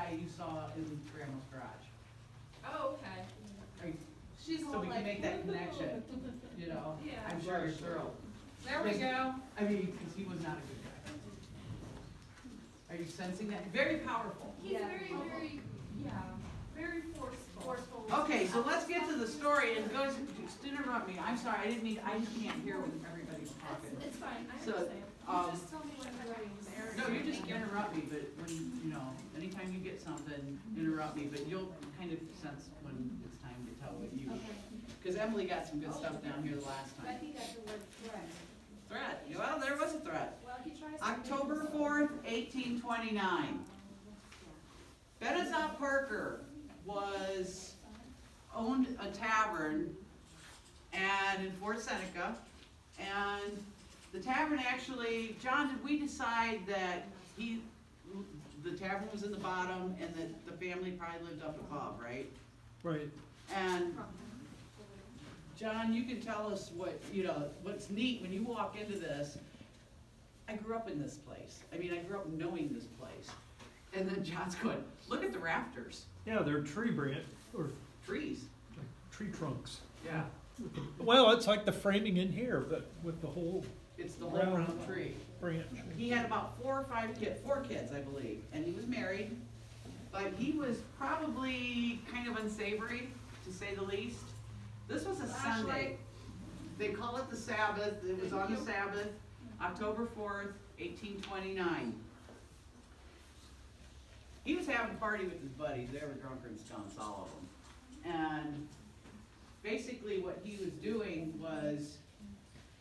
guy you saw in Grandma's garage. Oh, okay. Are you- She's So all we can like, make that connection, you know? Yeah. I'm sure you're thrilled. there we go. I mean, because he was not a good guy. Are you sensing that? Very powerful. He's very, very forceful. Okay, so let's get to the story and go, just interrupt me. I'm sorry, I just can't hear when everybody's talking. It's fine, I So, understand. You just tell me when you're ready. No, you just interrupt me, but when, you know, anytime you get something, interrupt me, but you'll kind of sense when it's time to tell what you, because Emily got some good stuff down here the last time. Becky got the word threat. Threat, well, there was a threat. Well, he tries to. October 4th, 1829. Benazat Parker owned a tavern and in Fort Seneca, and the tavern actually, John, did we decide that the tavern was in the bottom and that the family probably lived up above, right? Right. And John, you can tell us what's neat when you walk into this. I grew up in this place. I mean, I grew up knowing this place. And then John's going, look at the rafters. Yeah, they're tree branch, or Trees. like tree trunks. Yeah. Well, it's like the framing in here, but with the whole It's the whole round tree. branch. He had about 4 kids, I believe, and he was married, but he was probably kind of unsavory, to say the least. This was a Sunday. They call it the Sabbath. It was on the Sabbath, October 4th, 1829. He was having a party with his buddies. They were drunkards, skunks, all of them. And basically what he was doing was,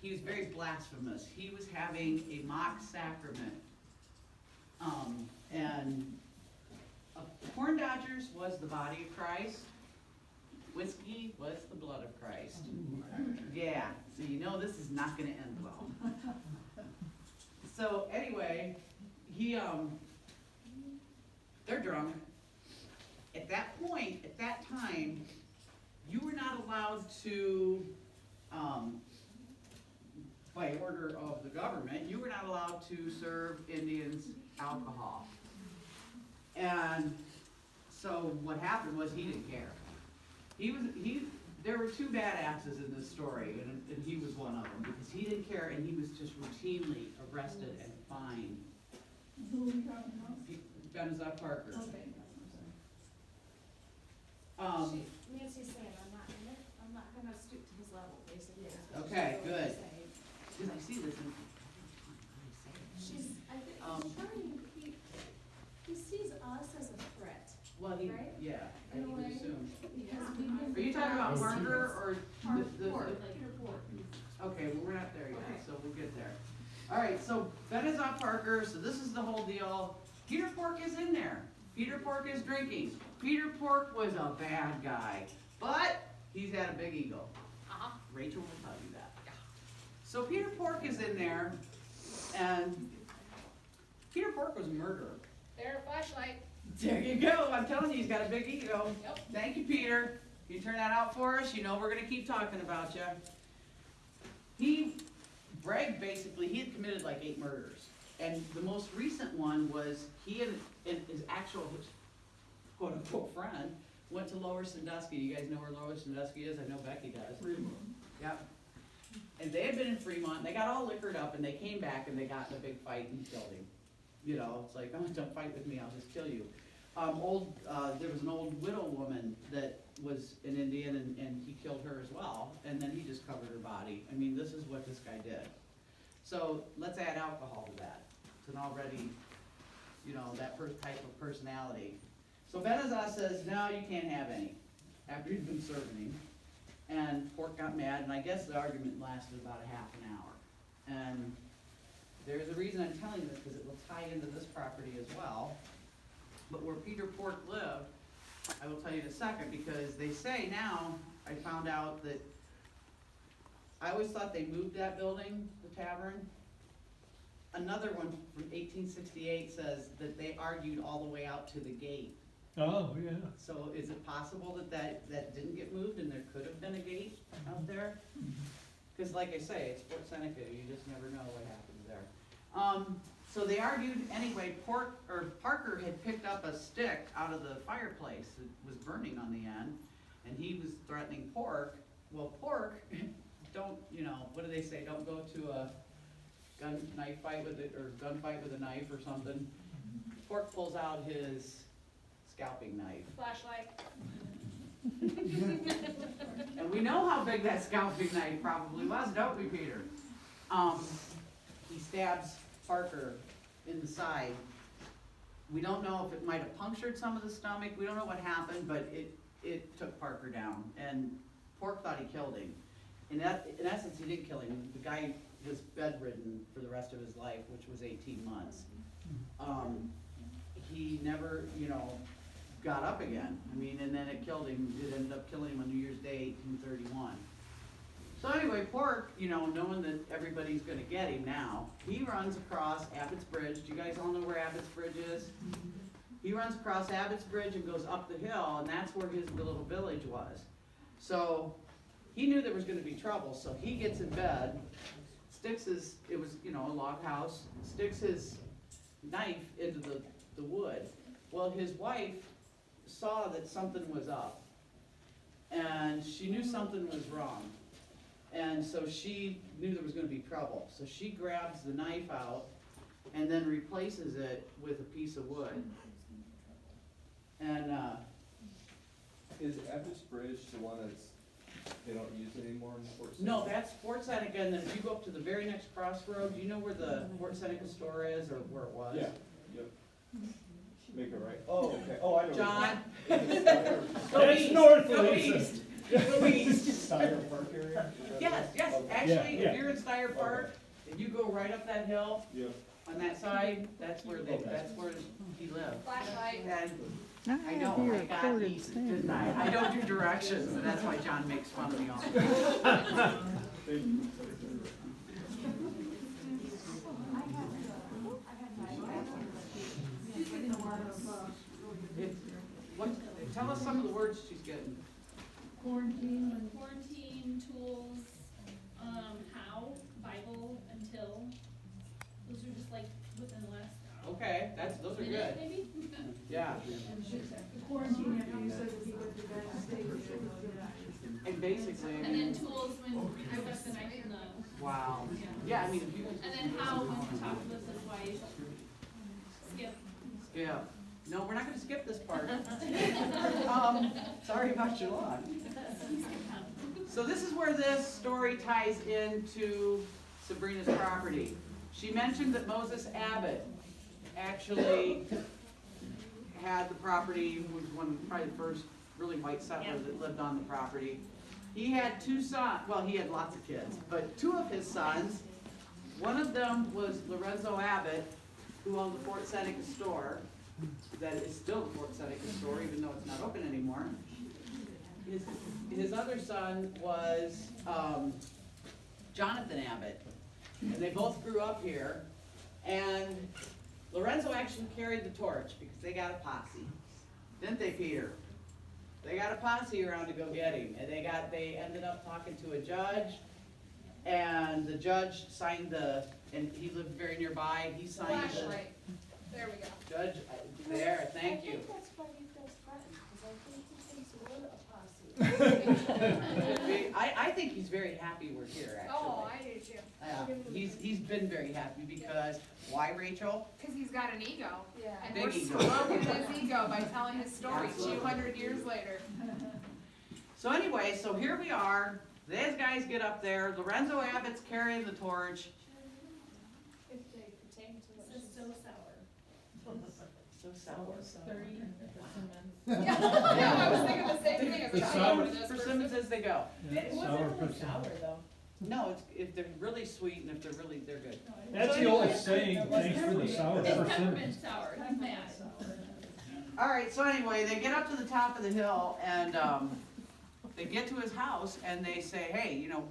he was very blasphemous. He was having a mock sacrament. And corn dodgers was the body of Christ. Whiskey was the blood of Christ. Yeah, so you know this is not gonna end well. So anyway, they're drunk. At that point, at that time, you were not allowed to, by order of the government, you were not allowed to serve Indians alcohol. And so what happened was he didn't care. There were 2 badasses in this story, and he was one of them, because he didn't care and he was just routinely arrested and fined. Who are we talking about? Benazat Parker. Okay. Nancy's saying, I'm not gonna stoop to his level, basically. is what she's Okay, really good. saying. Because I see this in. I think he's trying, he sees us as a threat, Well, Right? yeah, I In a would way. assume. because we give. Are you talking about Parker or the? Peter Port. Okay, well, we're not there yet, so we'll get there. All right, so Benazat Parker, so this is the whole deal. Peter Pork is in there. Peter Pork is drinking. Peter Pork was a bad guy, but he's had a big ego. Rachel will tell you that. So Peter Pork is in there, and Peter Pork was a murderer. There, flashlight. There you go. I'm telling you, he's got a big ego. Yep. Thank you, Peter. You turn that out for us. You know we're going to keep talking about you. He bragged basically, he had committed like 8 murders. And the most recent one was he and his actual quote unquote friend went to Lower Sandusky. You guys know where Lower Sandusky is? I know Becky does. Fremont. Yep. And they had been in Fremont, they got all liquored up, and they came back and they got in a big fight and killed him. You know, it's like, oh, don't fight with me, I'll just kill you. There was an old widow woman that was an Indian, and he killed her as well, and then he just covered her body. I mean, this is what this guy did. So let's add alcohol to that. It's an already, you know, that type of personality. So Benazat says, no, you can't have any, after he'd been serving him. And Pork got mad, and I guess the argument lasted about a half an hour. And there's a reason I'm telling this, because it will tie into this property as well. But where Peter Pork lived, I will tell you in a second, because they say now, I found out that, I always thought they moved that building, the tavern. Another one from 1868 says that they argued all the way out to the gate. Oh, yeah. So is it possible that didn't get moved and there could have been a gate out there? Because like I say, it's Fort Seneca, you just never know what happens there. So they argued anyway. Parker had picked up a stick out of the fireplace that was burning on the end, and he was threatening Pork. Well, Pork, don't, you know, what do they say? Don't go to a gunfight with a knife or something. Pork pulls out his scalping knife. Flashlight. And we know how big that scalping knife probably was, don't we, Peter? He stabs Parker in the side. We don't know if it might have punctured some of the stomach. We don't know what happened, but it took Parker down. And Pork thought he killed him. In essence, he didn't kill him. The guy was bedridden for the rest of his life, which was 18 months. He never, you know, got up again. I mean, and then it killed him. It ended up killing him on New Year's Day, 1831. So anyway, Pork, you know, knowing that everybody's gonna get him now, he runs across Abbott's Bridge. Do you guys all know where Abbott's Bridge is? He runs across Abbott's Bridge and goes up the hill, and that's where his little village was. So he knew there was gonna be trouble, so he gets in bed, it was, you know, a log house, sticks his knife into the wood. Well, his wife saw that something was up, and she knew something was wrong. And so she knew there was gonna be trouble. So she grabs the knife out and then replaces it with a piece of wood. And, Is Abbott's Bridge the one they don't use anymore in Fort Seneca? no, that's Fort Seneca, and then if you go up to the very next crossroad, do you know where the Fort Seneca store is, or where it was? Yeah, yep. Make it right. Oh, okay. Oh, I know. John? Is it Steyer? Go That's east, north, go Lisa. east, go east. Steyer Park area? Is that Yes, right? yes, Okay. actually, Yeah. if you're in Steyer Park, and you go right up that hill, Yep. on that side, that's where he lived. Flashlight. And I know, I got east, didn't I? I don't do directions, and that's why John makes fun of me all the time. Thank you. Tell us some of the words she's getting. Quarantine Quarantine, tools, how, Bible, until. Those are just like within the last Okay, those are minute, good. maybe? Yeah, the quarantine after you said that he went to the United States. and basically, I And then mean, tools when I stuck the knife in the, wow. Yeah, I mean, if you. and then how when he talked with his wife. Skip. Yeah. No, we're not gonna skip this part. Sorry about your luck. So this is where this story ties into Sabrina's property. She mentioned that Moses Abbott actually had the property, was probably the first really white settler that lived on the property. He had 2 sons, well, he had lots of kids, but 2 of his sons, one of them was Lorenzo Abbott, who owned the Fort Seneca store. That is still the Fort Seneca store, even though it's not open anymore. His other son was Jonathan Abbott, and they both grew up here. And Lorenzo actually carried the torch because they got a posse, didn't they, Peter? They got a posse around to go get him, and they ended up talking to a judge, and the judge signed and he lived very nearby. He signed the. Flashlight. There we go. Judge, there, thank you. I think that's why you guys threatened, because I think he thinks we're a posse. I think he's very happy we're here, Oh, actually. I do too. He's been very happy because, why, Rachel? Because he's got an ego. Yeah. And Big we're ego. stroking his ego by telling his story Absolutely. 200 years later. So anyway, so here we are, these guys get up there, Lorenzo Abbott's carrying the torch. If they pertain to what This is so sour. So sour. Yeah, I was thinking the same thing as The a sour- Persimmons as they go. Yeah, sour persimmon. No, if they're really sweet and if they're good. That's the old saying, thanks for the sour It's persimmon. peppermint sour, he's mad. All right, so anyway, they get up to the top of the hill and, they get to his house and they say, hey, you know,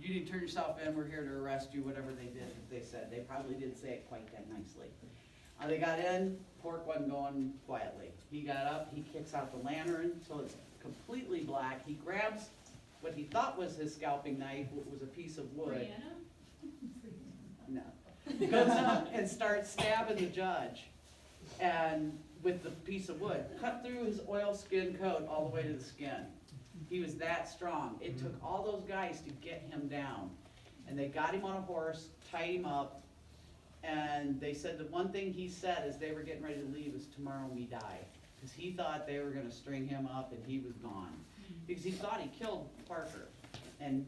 you need to turn yourself in, we're here to arrest you, whatever they said. They probably didn't say it quite that nicely. They got in, Pork wasn't going quietly. He got up, he kicks out the lantern till it's completely black. He grabs what he thought was his scalping knife, which was a piece of wood. Brianna? No. goes up and starts stabbing the judge, and with the piece of wood, cut through his oilskin coat all the way to the skin. He was that strong. It took all those guys to get him down, and they got him on a horse, tied him up, and they said the one thing he said as they were getting ready to leave is, "Tomorrow we die," because he thought they were gonna string him up and he was gone, because he thought he killed Parker, and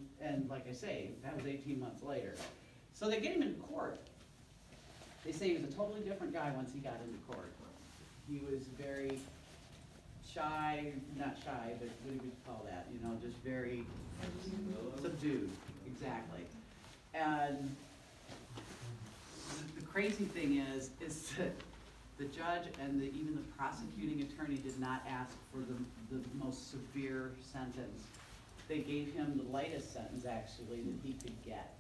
like I say, that was 18 months later. So they get him into court. They say he was a totally different guy once he got into court. He was very shy, not shy, but what do you call that, you know, just very subdued, exactly. And the crazy thing is that the judge and even the prosecuting attorney did not ask for the most severe sentence. They gave him the lightest sentence, actually, that he could get,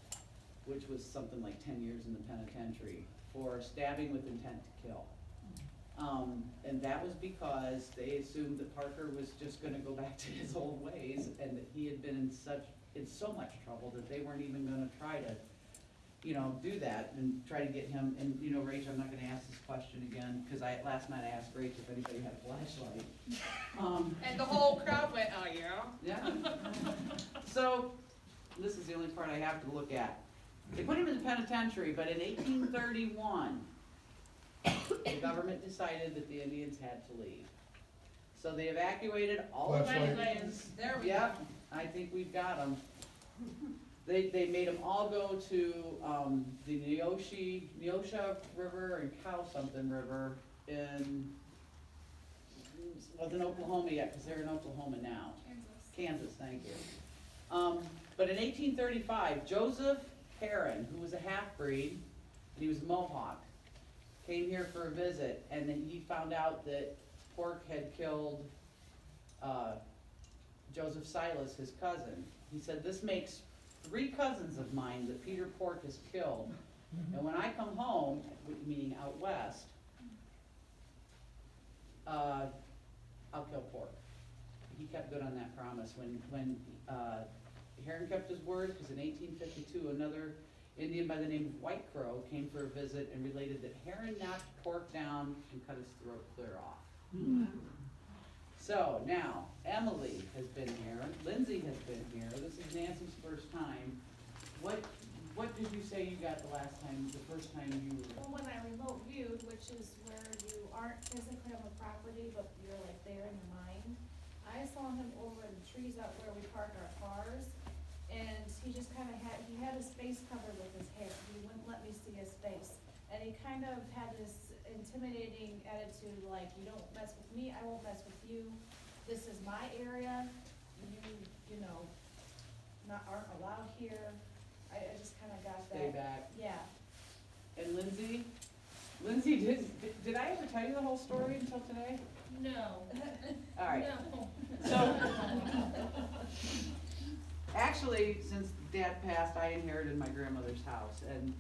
which was something like 10 years in the penitentiary for stabbing with intent to kill. And that was because they assumed that Parker was just gonna go back to his old ways, and that he had been in so much trouble that they weren't even gonna try to, you know, do that and try to get him. And, you know, Rach, I'm not gonna ask this question again, because last night I asked Rach if anybody had a flashlight. And the whole crowd went, oh, yeah? Yeah. So, this is the only part I have to look at. They put him in the penitentiary, but in 1831, the government decided that the Indians had to leave. So they evacuated all the Flashlight. Indians. There we go. Yep, I think we've got them. They made them all go to, the Neosha River and Cow something River in, wasn't Oklahoma yet, because they're in Oklahoma now. Kansas, thank you. But in 1835, Joseph Heron, who was a half-breed, and he was a Mohawk, came here for a visit, and then he found out that Pork had killed Joseph Silas, his cousin. He said, "This makes 3 cousins of mine that Peter Pork has killed, and when I come home," meaning out west, "I'll kill Pork." He kept good on that promise. When Heron kept his word, because in 1852, another Indian by the name of White Crow came for a visit and related that Heron knocked Pork down and cut his throat clear off. So now, Emily has been here, Lindsay has been here, this is Nancy's first time. What did you say you got the first time you were? Well, when I remote viewed, which is where you aren't physically on the property, but you're like there in your mind, I saw him over in the trees out where we park our cars, and he just kinda had his face covered with his hair, he wouldn't let me see his face. And he kind of had this intimidating attitude, like, you don't mess with me, I won't mess with you, this is my area, you know, aren't allowed here. I just kinda got that. Stay back. Yeah. And Lindsay, did I ever tell you the whole story until today? No. All right. No. So, actually, since Dad passed, I inherited my grandmother's house, and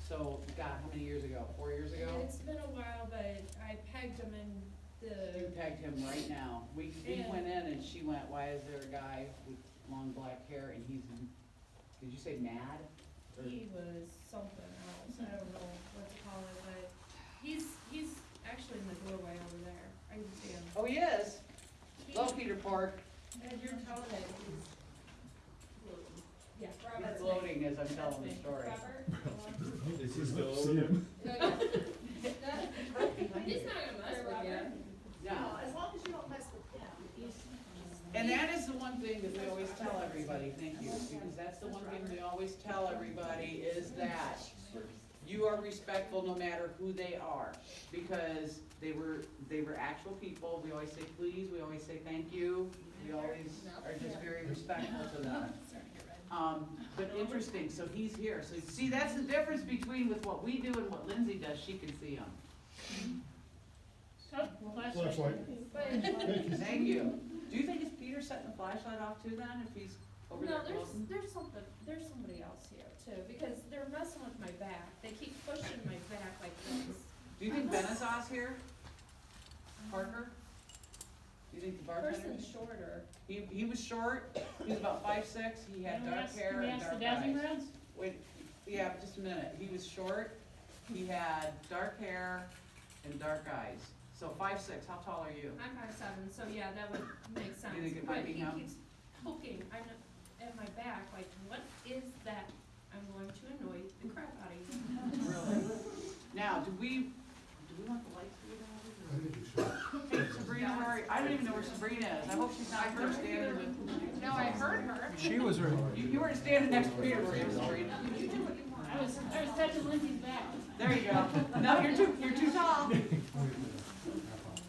so, God, how many years ago? 4 years ago? It's been a while, but I pegged him in You the, pegged him right now. We Yeah. went in and she went, "Why is there a guy with long black hair?" And he's, did you say mad? Or- he was something else, I don't know what to call it, but he's actually in the doorway over there, I can see him. Oh, he is. He- Hello, Peter Park. And you're telling it, he's gloating. Yeah, He's Robert's gloating as I'm That's telling the me. story. Robert? Is he still See over there? him. He's not gonna mess with you. Yeah. As long as you don't mess with him, And that is the one thing that we always tell everybody, thank you, because that's the one thing we always tell everybody is that you are respectful no matter who they are, because they were actual people. We always say please, we always say thank you, we always are just very respectful to them. But interesting, so he's here, so see, that's the difference between with what we do and what Lindsay does, she can see him. Flashlight. Thank you. Do you think it's Peter setting the flashlight off too then, if he's over there No, closing? there's somebody else here too, because they're messing with my back. They keep pushing my back like this. Do you think Benazah's here? Parker? Do you think the bartender? Person's shorter. He was short, he was about 5'6", he had dark hair and dark eyes. Wait, Yeah, just a minute. He was short, he had dark hair and dark eyes. So 5'6", how tall are you? I'm 5'7", so yeah, that would make sense. You think it But might be he him? keeps poking at my back, like, what is that? I'm going to annoy the crap out of you. Really? Now, do we want the lights to be down? I think you should. Hey, Sabrina, where are you? I don't even know where Sabrina is. I hope she's not here standing with. No, I heard her. She was right. You weren't standing next to me, were you, Sabrina? I was touching Lindsay's back. There you go. No, you're too tall.